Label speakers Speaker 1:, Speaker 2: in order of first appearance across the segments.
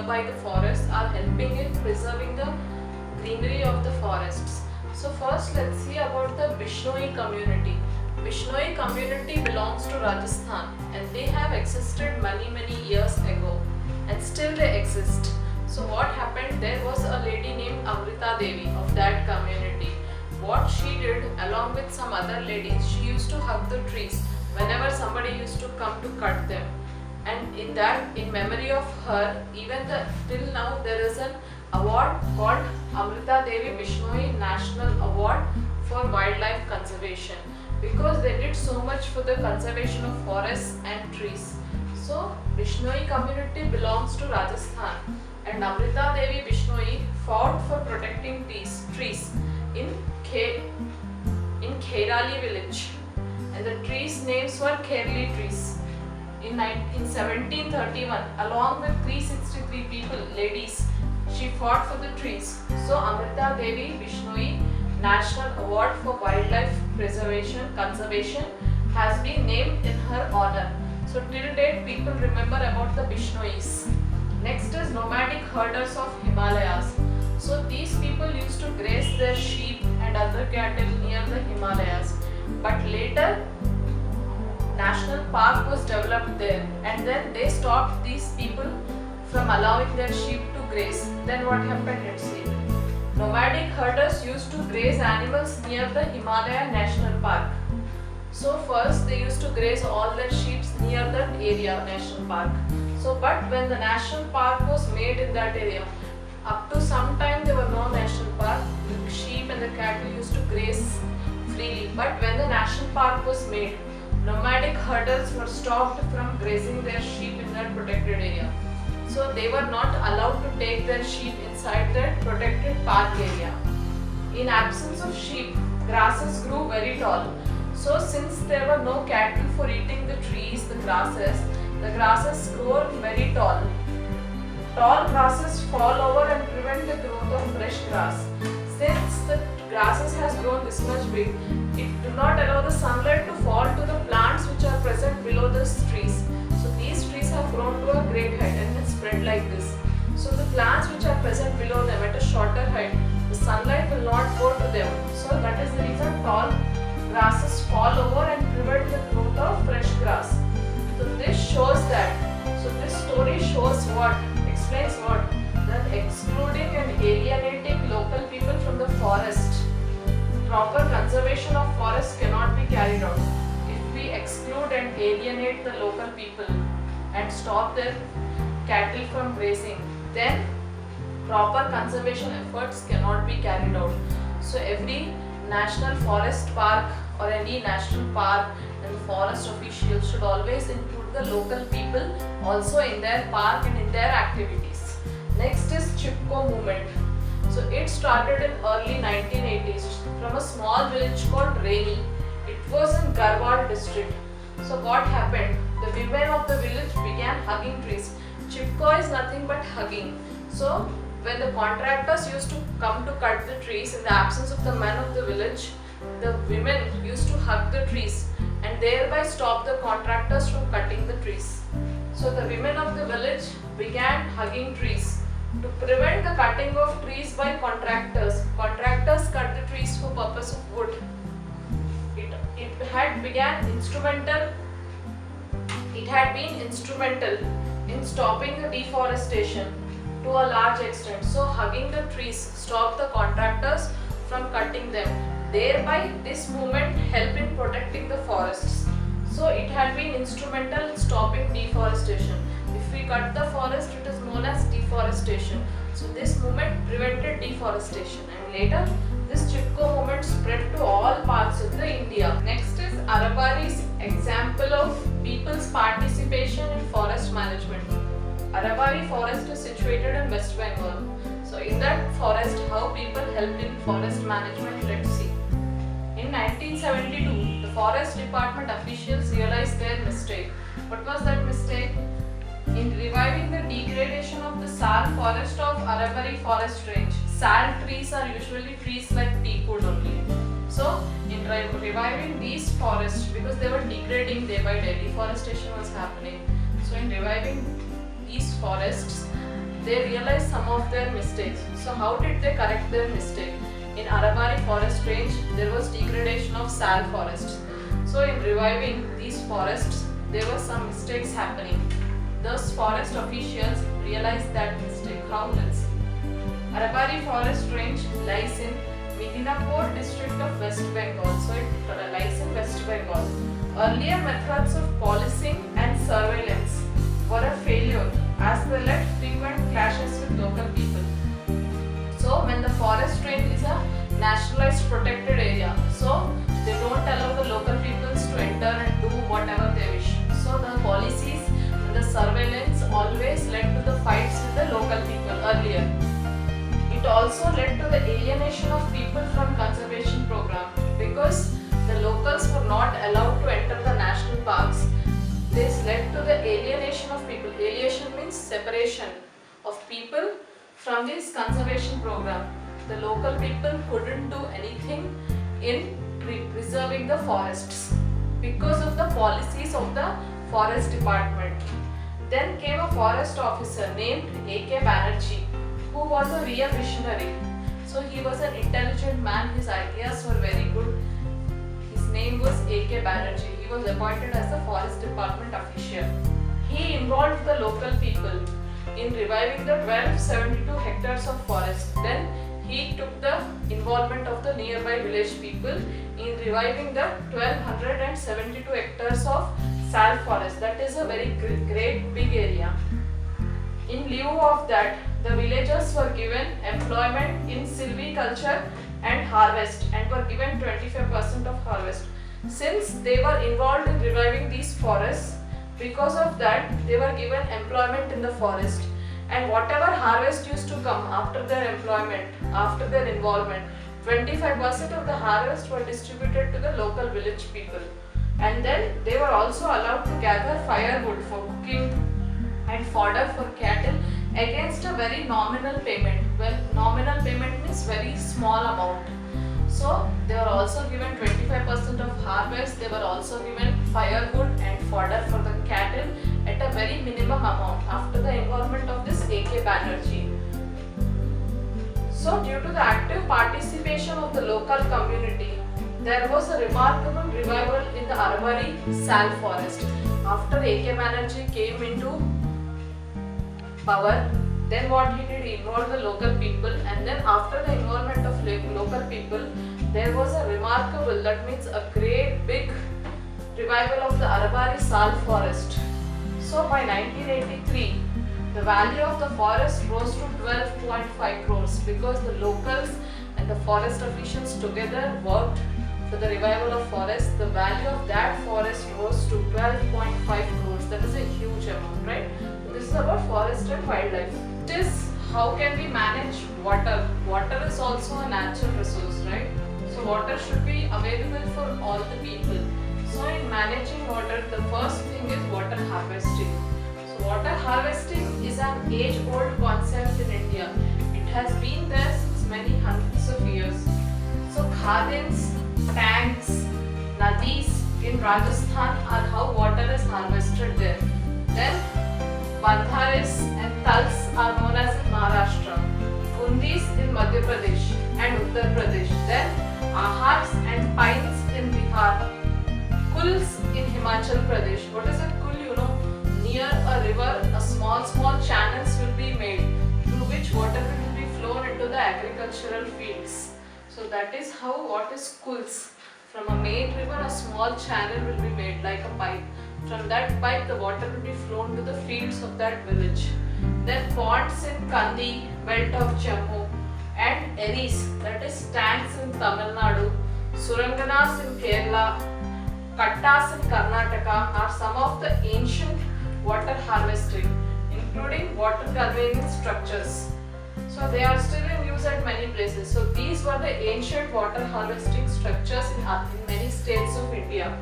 Speaker 1: nearby the forests are helping in preserving the greenery of the forests. So first let's see about the Bishnoi community. Bishnoi community belongs to Rajasthan and they have existed many years ago and still they exist. So what happened, there was a lady named Amrita Devi of that community. What she did, along with some other ladies, she used to hug the trees whenever somebody used to come to cut them. And in memory of her, till now there is an award called Amrita Devi Bishnoi National Award for Wildlife Conservation, because they did so much for the conservation of forests and trees. So Bishnoi community belongs to Rajasthan and Amrita Devi Bishnoi fought for protecting trees in Khairali village, and the trees names were Khairali trees. In 1731, along with 363 people, ladies, she fought for the trees. So Amrita Devi Bishnoi National Award for Wildlife Conservation has been named in her honor. So till date people remember about the Bishnois. Next is nomadic herders of Himalayas. So these people used to graze their sheep and other cattle near the Himalayas. But later, National Park was developed there, and then they stopped these people from allowing their sheep to graze. Then what happened, let's see. Nomadic herders used to graze animals near the Himalaya National Park. So first they used to graze all their sheep near that area, National Park. So but when the National Park was made in that area, up to some time there were no National Park, the sheep and the cattle used to graze freely. But when the National Park was made, nomadic herders were stopped from grazing their sheep in that protected area. So they were not allowed to take their sheep inside that protected park area. In absence of sheep, grasses grew very tall. So since there were no cattle for eating the trees, the grasses grow very tall. Tall grasses fall over and prevent the growth of fresh grass. Since the grasses has grown this much big, it do not allow the sunlight to fall to the plants which are present below these trees. So these trees have grown to a great height and then spread like this. So the plants which are present below them at a shorter height, the sunlight will not go to them. So that is the reason tall grasses fall over and prevent the growth of fresh grass. So this shows that, this story shows what? Explains what? That excluding and alienating local people from the forest, proper conservation of forest cannot be carried out. If we exclude and alienate the local people and stop their cattle from grazing, then proper conservation efforts cannot be carried out. So every national forest park or any national park and forest officials should always include the local people also in their park and in their activities. Next is Chipko movement. So it started in early 1980s from a small village called Reni. It was in Garhwal district. So what happened? The women of the village began hugging trees. Chipko is nothing but hugging. So when the contractors used to come to cut the trees in the absence of the men of the village, the women used to hug the trees and thereby stop the contractors from cutting the trees. So the women of the village began hugging trees to prevent the cutting of trees by contractors. Contractors cut the trees for purpose of wood. It had been instrumental in stopping the deforestation to a large extent. So hugging the trees stopped the contractors from cutting them. Thereby this movement helped in protecting the forests. So it had been instrumental in stopping deforestation. If we cut the forest, it is known as deforestation. So this movement prevented deforestation, and later this Chipko movement spread to all parts of the India. Next is Arabari's example of people's participation in forest management. Arabari forest is situated in West Bengal. So in that forest, how people helped in forest management, let's see. In 1972, the forest department officials realized their mistake. What was that mistake? In reviving the degradation of the Sal forest of Arabari forest range. Sal trees are usually trees like teakwood only. So in reviving these forests, because they were degrading day by day, deforestation was happening. So in reviving these forests, they realized some of their mistakes. So how did they correct their mistake? In Arabari forest range, there was degradation of sal forests. So in reviving these forests, there were some mistakes happening. Thus forest officials realized that mistake. How? Let's see. Arabari forest range lies in Midinapur district of West Bengal. So it lies in West Bengal. Earlier methods of policing and surveillance were a failure as they led frequent clashes with local people. So when the forest range is a nationalized protected area, so they don't allow the local peoples to enter and do whatever they wish. So the policies and the surveillance always led to the fights with the local people earlier. It also led to the alienation of people from conservation program because the locals were not allowed to enter the national parks. This led to the alienation of people. Alienation means separation of people from this conservation program. The local people couldn't do anything in preserving the forests because of the policies of the forest department. Then came a forest officer named A.K. Banerjee, who was a real visionary. So he was an intelligent man, his ideas were very good. His name was A.K. Banerjee. He was appointed as the forest department official. He involved the local people in reviving the 1272 hectares of forest. Then he took the involvement of the nearby village people in reviving the 1272 hectares of sal forest. That is a very great big area. In lieu of that, the villagers were given employment in silviculture and harvest and were given 25% of harvest. Since they were involved in reviving these forests, because of that they were given employment in the forest, and whatever harvest used to come after their employment, after their involvement, 25% of the harvest were distributed to the local village people. And then they were also allowed to gather firewood for cooking and fodder for cattle against a very nominal payment. Well, nominal payment means very small amount. So they were also given 25% of harvest. They were also given firewood and fodder for the cattle at a very minimum amount after the involvement of this A.K. Banerjee. So due to the active participation of the local community, there was a remarkable revival in the Arabari sal forest. After A.K. Banerjee came into power, then what he did, he involved the local people, and then after the involvement of local people, there was a remarkable, that means a great big revival of the Arabari sal forest. So by 1983, the value of the forest rose to 12.5 crores because the locals and the forest officials together worked for the revival of forest. The value of that forest rose to 12.5 crores. That is a huge amount, right? This is about forest and wildlife. It is how can we manage water? Water is also a natural resource, right? So water should be available for all the people. So in managing water, the first thing is water harvesting. So water harvesting is an age-old concept in India. It has been there since many hundreds of years. So khadans, tanks, nadis in Rajasthan are how water is harvested there. Then bandhares and tals are known as in Maharashtra, bundis in Madhya Pradesh and Uttar Pradesh. Then ahars and pines in Bihar, kuls in Himachal Pradesh. What is a kul? You know, near a river, a small channels will be made through which water will be flown into the agricultural fields. So that is how what is kuls. From a main river, a small channel will be made like a pipe. From that pipe, the water will be flown to the fields of that village. Then ponds in Kandi, belt of Jammu, and eris, that is tanks in Tamil Nadu, suranganas in Kerala, kattas in Karnataka are some of the ancient water harvesting, including water conveyance structures. So they are still in use at many places. So these were the ancient water harvesting structures in many states of India,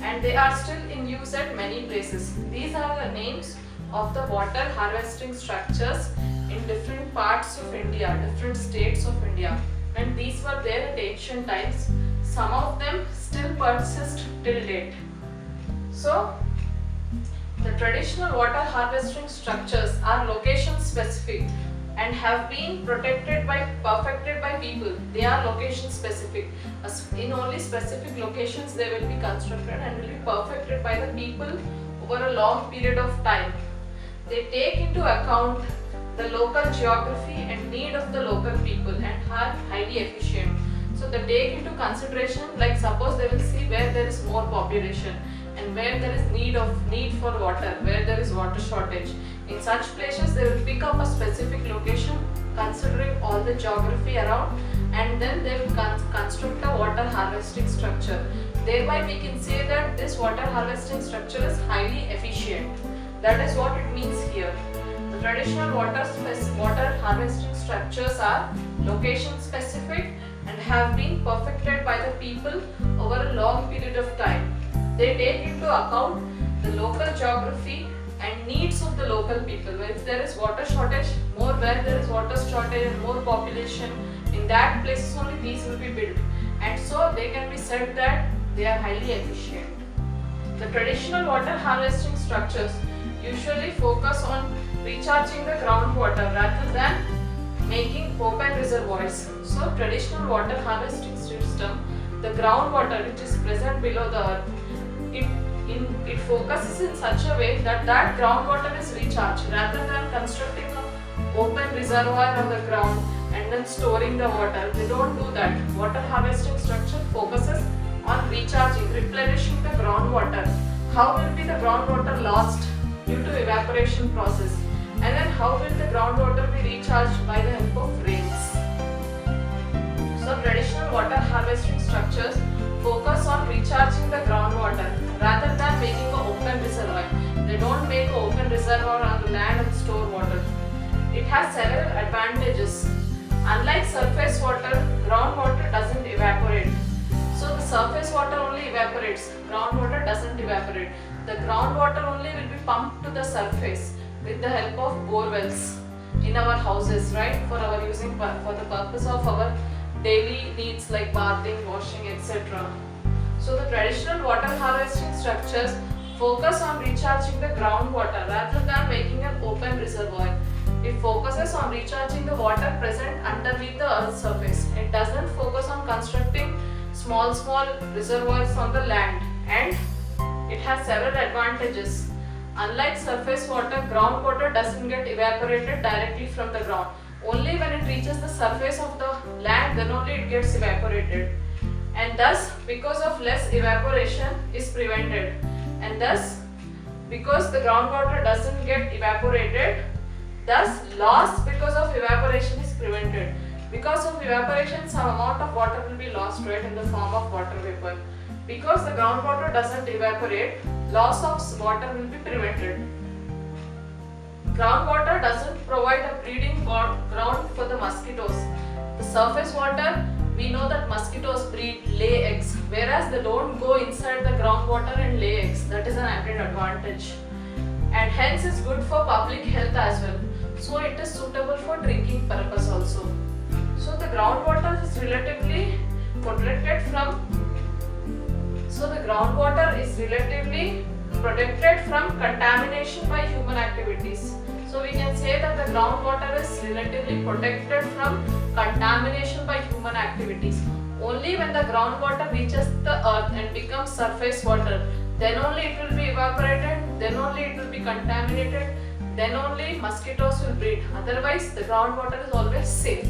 Speaker 1: and they are still in use at many places. These are the names of the water harvesting structures in different parts of India, different states of India, and these were there at ancient times. Some of them still persist till date. So The traditional water harvesting structures are location specific and have been perfected by people. They are location specific. In only specific locations they will be constructed and will be perfected by the people over a long period of time. They take into account the local geography and need of the local people and are highly efficient. So they take into consideration, like suppose they will see where there is more population and where there is need for water, where there is water shortage. In such places they will pick up a specific location considering all the geography around, and then they will construct a water harvesting structure. Thereby we can say that this water harvesting structure is highly efficient. That is what it means here. The traditional water harvesting structures are location specific and have been perfected by the people over a long period of time. They take into account the local geography and needs of the local people. If there is water shortage, where there is water shortage and more population, in that places only these will be built, and so they can be said that they are highly efficient. The traditional water harvesting structures usually focus on recharging the groundwater rather than making open reservoirs. So traditional water harvesting system, the groundwater which is present below the earth, it focuses in such a way that groundwater is recharged rather than constructing an open reservoir on the ground and then storing the water. They don't do that. Water harvesting structure focuses on recharging, replenishing the groundwater. How will be the groundwater lost due to evaporation process? And then how will the groundwater be recharged by the help of rains? So traditional water harvesting structures focus on recharging the groundwater rather than making an open reservoir. They don't make an open reservoir on the land and store water. It has several advantages. Unlike surface water, groundwater doesn't evaporate. So the surface water only evaporates, groundwater doesn't evaporate. The groundwater only will be pumped to the surface with the help of bore wells in our houses, right? For our using, for the purpose of our daily needs like bathing, washing, etc. So the traditional water harvesting structures focus on recharging the groundwater rather than making an open reservoir. It focuses on recharging the water present underneath the earth's surface. It doesn't focus on constructing small reservoirs on the land, and it has several advantages. Unlike surface water, groundwater doesn't get evaporated directly from the ground. Only when it reaches the surface of the land, then only it gets evaporated. And thus, because of less evaporation is prevented. And thus, because the groundwater doesn't get evaporated, thus loss because of evaporation is prevented. Because of evaporation, some amount of water will be lost, right, in the form of water vapor. Because the groundwater doesn't evaporate, loss of water will be prevented. Groundwater doesn't provide a breeding ground for the mosquitoes. The surface water, we know that mosquitoes lay eggs, whereas they don't go inside the groundwater and lay eggs. That is an added advantage. And hence is good for public health as well. So it is suitable for drinking purpose also. So the groundwater is relatively protected from contamination by human activities. So we can say that the groundwater is relatively protected from contamination by human activities. Only when the groundwater reaches the earth and becomes surface water, then only it will be evaporated, then only it will be contaminated, then only mosquitoes will breed. Otherwise, the groundwater is always safe.